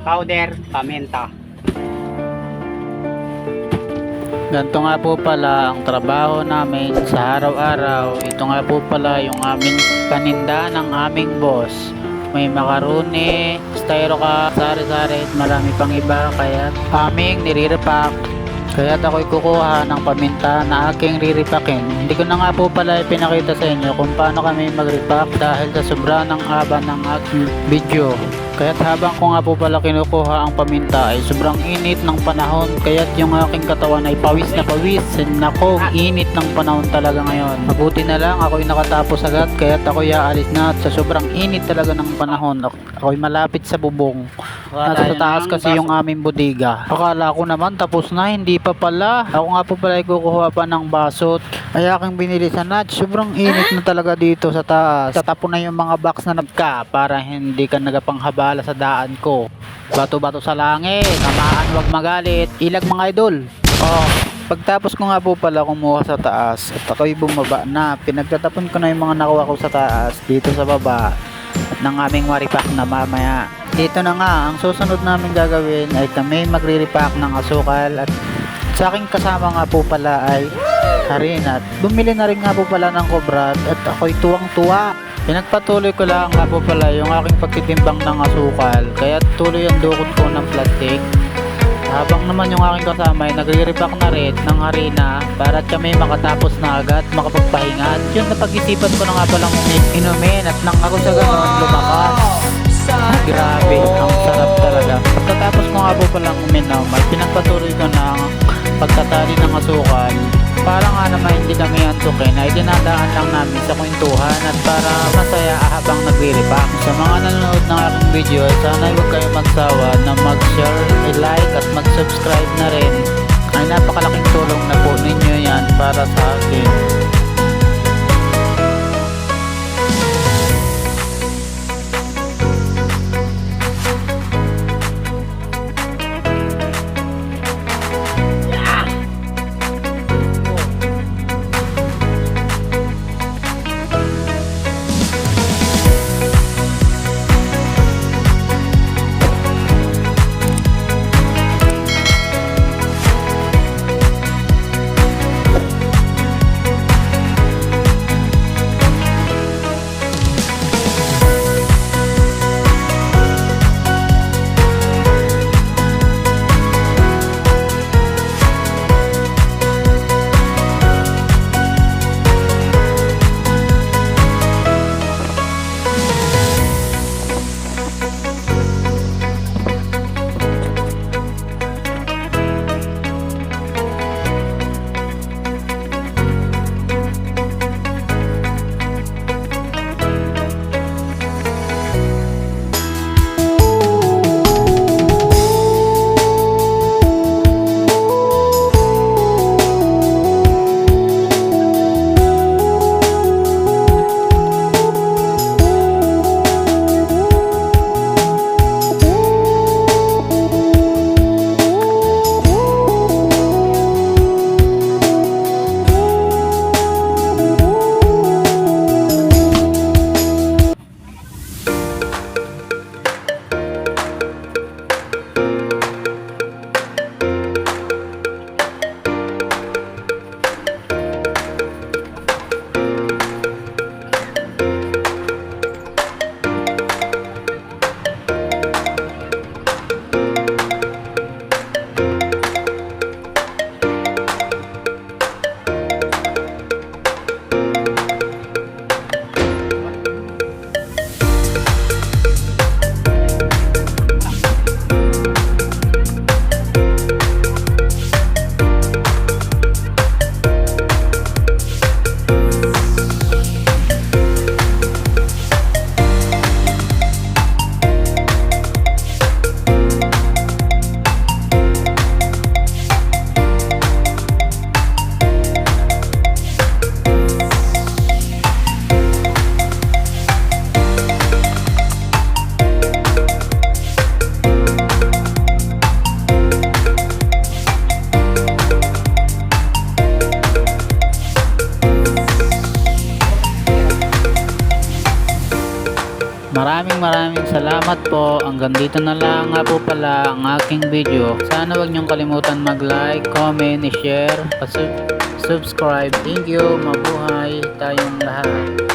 powder paminta. Ganito nga po pala ang trabaho namin sa araw-araw. Ito nga po pala yung aming paninda ng aming boss. May macaroni, styro ka, sari-sari at marami pang iba. Kaya aming nire-repack. Kaya ako'y kukuha ng paminta na aking riripakin. Hindi ko na nga po pala ipinakita sa inyo kung paano kami mag-repack dahil sa sobra ng haba ng aking video. Kaya't habang ko nga po pala kinukuha ang paminta ay sobrang init ng panahon, kaya't yung aking katawan ay pawis na pawis. Nako, init ng panahon talaga ngayon. Mabuti na lang ako'y nakatapos agad, kaya't ako'y aalis na at sa sobrang init talaga ng panahon ako'y malapit sa bubong. Nasa sa taas kasi yung aming bodega. Akala ko naman tapos na, hindi pa pala. Ako nga po pala ay kukuha pa ng basot ay aking binili sa Nudge. Sobrang init na talaga dito sa taas. Tatapon na yung mga box na nagka para hindi ka nagapanghabala sa daan ko. Bato-bato sa langit, tamaan wag magalit. Ilag mga idol. Pagtapos ko nga po pala kumuha sa taas at ako'y bumaba na, pinagtatapon ko na yung mga nakuha ko sa taas dito sa baba ng aming maripak na mamaya. Dito na nga, ang susunod namin gagawin ay kami magre-repack ng asukal at sa aking kasama nga po pala ay harina. At bumili na rin nga po pala ng kubrat at ako'y tuwang-tuwa. Pinagpatuloy ko lang nga po pala yung aking pagtitimbang ng asukal, kaya tuloy ang dukot ko ng plastic. Habang naman yung aking kasama ay nagre-repack na rin ng harina para at kami makatapos na agad makapagpahinga. At yun, napag-isipan ko na nga palang inumin at nang ako sa ganon lumakas. Grabe, ang sarap talaga. Pagkatapos ko nga po palang uminom ay pinagpatuloy ko ng pagtatali ng asukal. Para nga naman hindi kami antukin ay dinadaan lang namin sa kwentuhan at para masaya habang nagre-repack. Sa mga nanonood ng aking video ay sana huwag kayo magsawa na mag-share, i-like at mag-subscribe na rin. Ay napakalaking tulong na po ninyo yan para sa akin. Maraming salamat po. Hanggang dito na lang nga po pala ang aking video. Sana wag niyong kalimutan mag-like, comment, share, at subscribe. Thank you. Mabuhay tayong lahat.